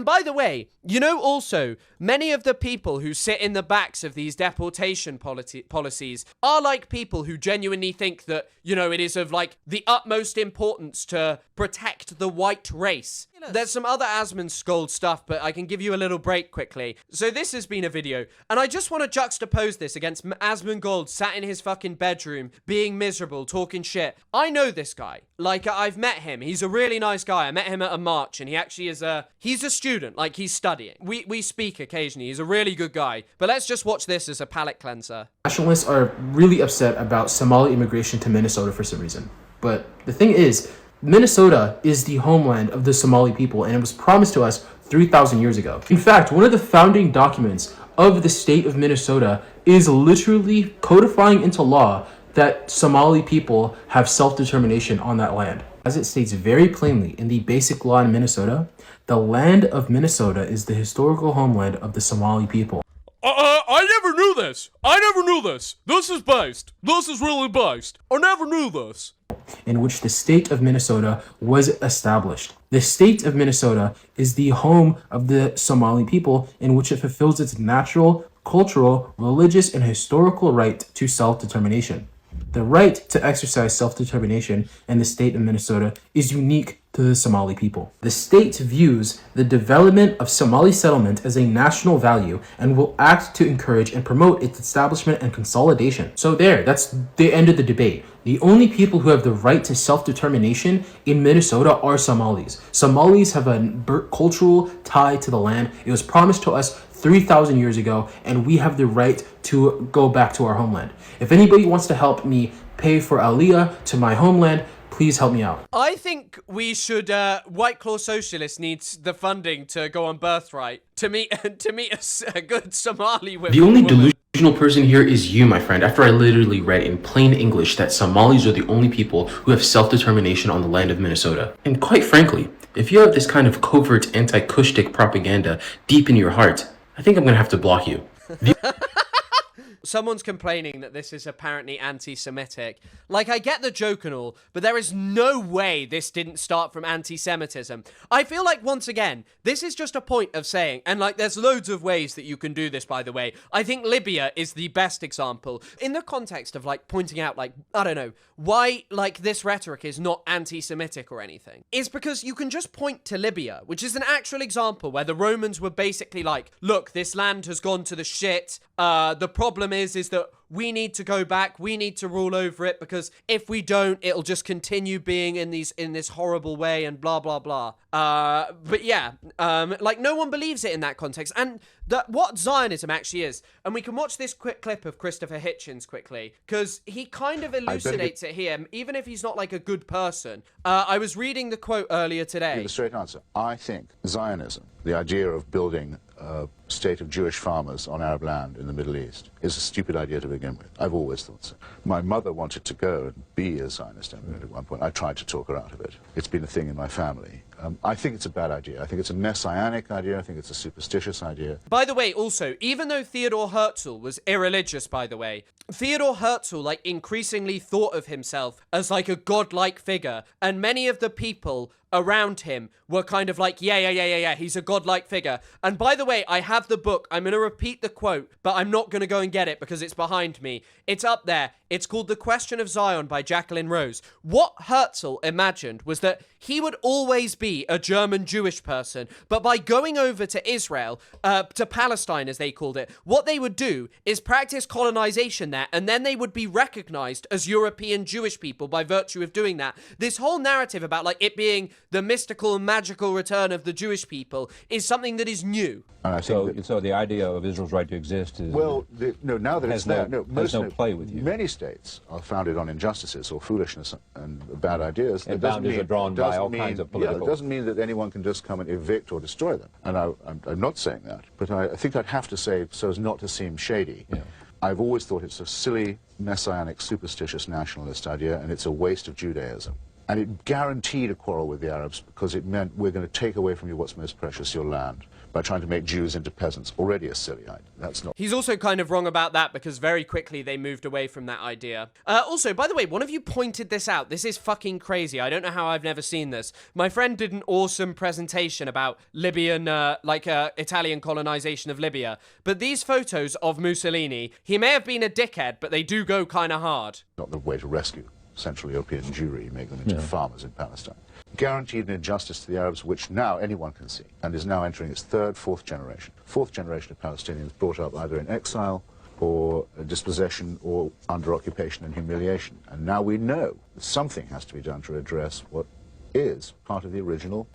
by the way, also, many of the people who sit in the backs of these deportation policies are like people who genuinely think that, it is of the utmost importance to protect the white race. There's some other Asmongold stuff, but I can give you a little break quickly. So this has been a video, and I just want to juxtapose this against Asmongold sat in his fucking bedroom, being miserable, talking shit. I know this guy. I've met him. He's a really nice guy. I met him at a march, and he actually is he's a student. He's studying. We speak occasionally. He's a really good guy. But let's just watch this as a palate cleanser. Nationalists are really upset about Somali immigration to Minnesota for some reason. But the thing is, Minnesota is the homeland of the Somali people, and it was promised to us 3,000 years ago. In fact, one of the founding documents of the state of Minnesota is literally codifying into law that Somali people have self-determination on that land. As it states very plainly in the basic law in Minnesota, the land of Minnesota is the historical homeland of the Somali people. I never knew this. I never knew this. This is based. This is really based. I never knew this. In which the state of Minnesota was established. The state of Minnesota is the home of the Somali people, in which it fulfills its natural, cultural, religious, and historical right to self-determination. The right to exercise self-determination in the state of Minnesota is unique to the Somali people. The state views the development of Somali settlement as a national value and will act to encourage and promote its establishment and consolidation. So that's the end of the debate. The only people who have the right to self-determination in Minnesota are Somalis. Somalis have a cultural tie to the land. It was promised to us 3,000 years ago, and we have the right to go back to our homeland. If anybody wants to help me pay for Aliyah to my homeland, please help me out. I think we should, White Claw Socialist needs the funding to go on Birthright to meet a good Somali woman. The only delusional person here is you, my friend, after I literally read in plain English that Somalis are the only people who have self-determination on the land of Minnesota. And quite frankly, if you have this kind of covert anti-Kushtik propaganda deep in your heart, I think I'm gonna have to block you. Someone's complaining that this is apparently anti-Semitic. Like, I get the joke and all, but there is no way this didn't start from anti-Semitism. I feel like, once again, this is just a point of saying, and like, there's loads of ways that you can do this, by the way. I think Libya is the best example. In the context of, like, pointing out, like, I don't know, why, like, this rhetoric is not anti-Semitic or anything, is because you can just point to Libya, which is an actual example where the Romans were basically like, look, this land has gone to the shit, the problem is that we need to go back, we need to rule over it, because if we don't, it'll just continue being in this horrible way and blah blah blah. But yeah, like, no one believes it in that context. And what Zionism actually is, and we can watch this quick clip of Christopher Hitchens quickly, because he kind of elucidates it here, even if he's not like a good person. I was reading the quote earlier today. The straight answer. I think Zionism, the idea of building a state of Jewish farmers on Arab land in the Middle East, is a stupid idea to begin with. I've always thought so. My mother wanted to go and be a Zionist immigrant at one point. I tried to talk her out of it. It's been a thing in my family. I think it's a bad idea. I think it's a messianic idea. I think it's a superstitious idea. By the way, also, even though Theodor Herzl was irreligious, by the way, Theodor Herzl, like, increasingly thought of himself as, like, a godlike figure, and many of the people around him were kind of like, yeah, he's a godlike figure. And by the way, I have the book. I'm going to repeat the quote, but I'm not going to go and get it because it's behind me. It's up there. It's called The Question of Zion by Jacqueline Rose. What Herzl imagined was that he would always be a German Jewish person, but by going over to Israel, to Palestine as they called it, what they would do is practice colonization there, and then they would be recognized as European Jewish people by virtue of doing that. This whole narrative about, like, it being the mystical and magical return of the Jewish people is something that is new. So the idea of Israel's right to exist is... Well, now that it's there, has no play with you. Many states are founded on injustices or foolishness and bad ideas. And boundaries are drawn by all kinds of political... Yeah, it doesn't mean that anyone can just come and evict or destroy them. And I'm not saying that, but I think I'd have to say, so as not to seem shady, yeah. I've always thought it's a silly, messianic, superstitious nationalist idea, and it's a waste of Judaism. And it guaranteed a quarrel with the Arabs because it meant we're going to take away from you what's most precious, your land, by trying to make Jews into peasants. Already a silly idea. That's not... He's also kind of wrong about that because very quickly they moved away from that idea. Also, by the way, one of you pointed this out. This is fucking crazy. I don't know how I've never seen this. My friend did an awesome presentation about Libyan, Italian colonization of Libya. But these photos of Mussolini, he may have been a dickhead, but they do go kind of hard. Not the way to rescue Central European Jewry, make them into farmers in Palestine. Guaranteed an injustice to the Arabs, which now anyone can see, and is now entering its third, fourth generation. Fourth generation of Palestinians brought up either in exile or dispossession or under occupation and humiliation. And now we know that something has to be done to address what is part of the original,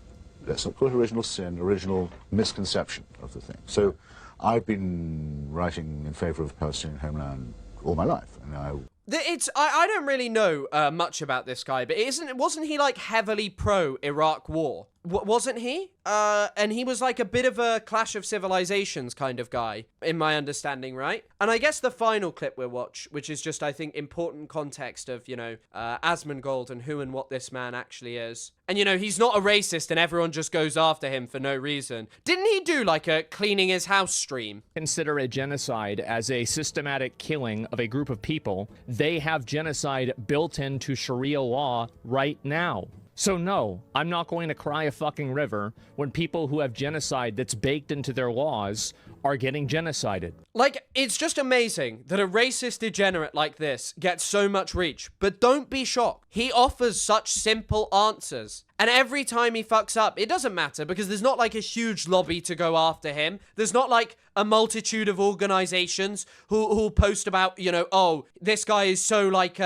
let's not call it original sin, original misconception of the thing. So I've been writing in favor of Palestinian homeland all my life, and I don't really know much about this guy, but wasn't he like heavily pro Iraq war? Wasn't he? And he was like a bit of a Clash of Civilizations kind of guy, in my understanding, right? And I guess the final clip we'll watch, which is just, I think, important context of, Asmongold and who and what this man actually is. And, he's not a racist and everyone just goes after him for no reason. Didn't he do like a cleaning his house stream? Consider a genocide as a systematic killing of a group of people. They have genocide built into Sharia law right now. So no, I'm not going to cry a fucking river when people who have genocide that's baked into their laws are getting genocided. Like, it's just amazing that a racist degenerate like this gets so much reach, but don't be shocked. He offers such simple answers. And every time he fucks up, it doesn't matter because there's not like a huge lobby to go after him. There's not like a multitude of organizations who'll post about, oh, this guy is so like,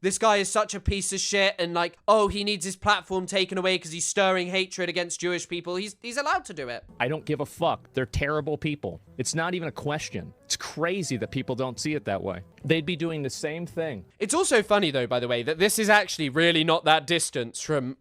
this guy is such a piece of shit and like, oh, he needs his platform taken away because he's stirring hatred against Jewish people. He's allowed to do it. I don't give a fuck. They're terrible people. It's not even a question. It's crazy that people don't see it that way. They'd be doing the same thing. It's also funny though, by the way, that this is actually really not that distant from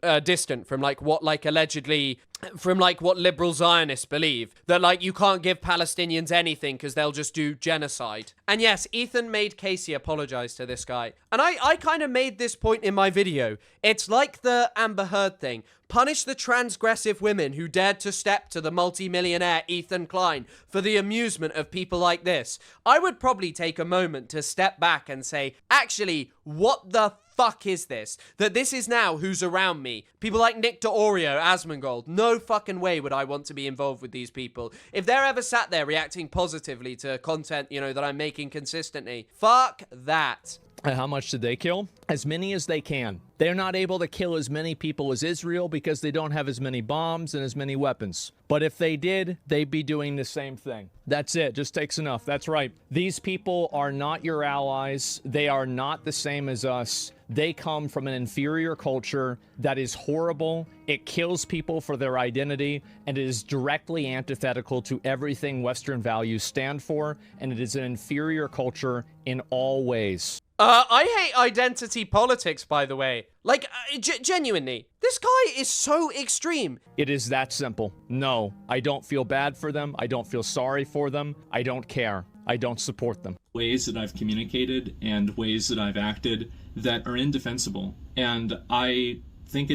like what like allegedly from like what liberal Zionists believe, that like you can't give Palestinians anything because they'll just do genocide. And yes, Ethan made Casey apologize to this guy. And I kind of made this point in my video. It's like the Amber Heard thing. Punish the transgressive women who dared to step to the multi-millionaire Ethan Klein for the amusement of people like this. I would probably take a moment to step back and say, actually, what the fuck is this? That this is now who's around me. People like Nick DeOrio, Asmongold. No fucking way would I want to be involved with these people. If they're ever sat there reacting positively to content, that I'm making consistently, fuck that. How much did they kill? As many as they can. They're not able to kill as many people as Israel because they don't have as many bombs and as many weapons. But if they did, they'd be doing the same thing. That's it. Just takes enough. That's right. These people are not your allies. They are not the same as us. They come from an inferior culture that is horrible. It kills people for their identity, and it is directly antithetical to everything Western values stand for, and it is an inferior culture in all ways. I hate identity politics, by the way. Like, genuinely, this guy is so extreme. It is that simple. No, I don't feel bad for them. I don't feel sorry for them. I don't care. I don't support them. Ways that I've communicated and ways that I've acted that are indefensible. And I think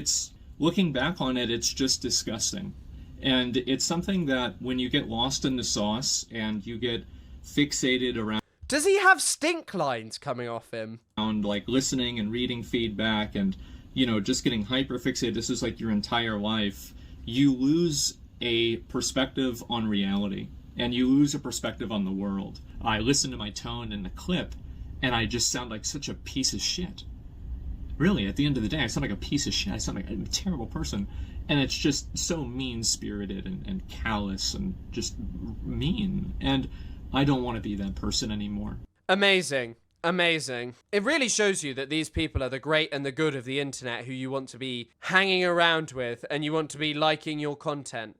looking back on it, it's just disgusting. And it's something that when you get lost in the sauce and you get fixated around. Does he have stink lines coming off him? Like listening and reading feedback and, just getting hyper fixated. This is like your entire life. You lose a perspective on reality and you lose a perspective on the world. I listen to my tone in the clip and I just sound like such a piece of shit. Really, at the end of the day, I sound like a piece of shit. I sound like a terrible person. And it's just so mean-spirited and callous and just mean. And I don't want to be that person anymore. Amazing. Amazing. It really shows you that these people are the great and the good of the internet who you want to be hanging around with and you want to be liking your content,